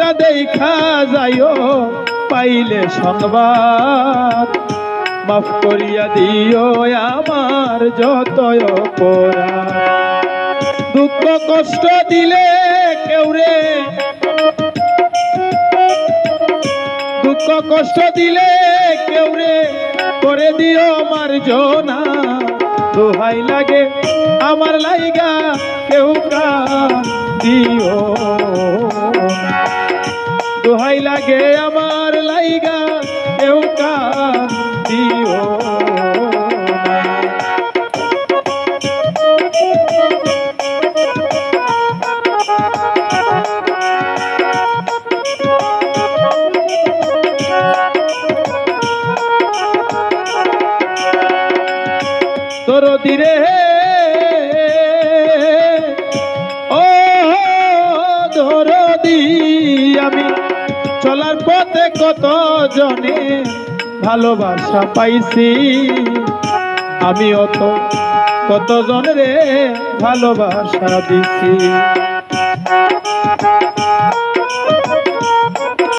তোমরা দেখা যাইও পাইলে সংবাদ, মাফ করিয়া দিও আমার যত অপরাধ। দুঃখ কষ্ট দিলে কেউ রে, দুঃখ কষ্ট দিলে কেউ রে করে দিও আমার জনা। দোহাই লাগে আমার লাইগা কেউ দিও না, দোহাই লাগে আমার লাইগা কেউ দিও না। দরদি রে ও দরদি, আমি চলার পথে কত জনে ভালোবাসা পাইছি, আমি অত কত জনরে ভালোবাসা দিছি।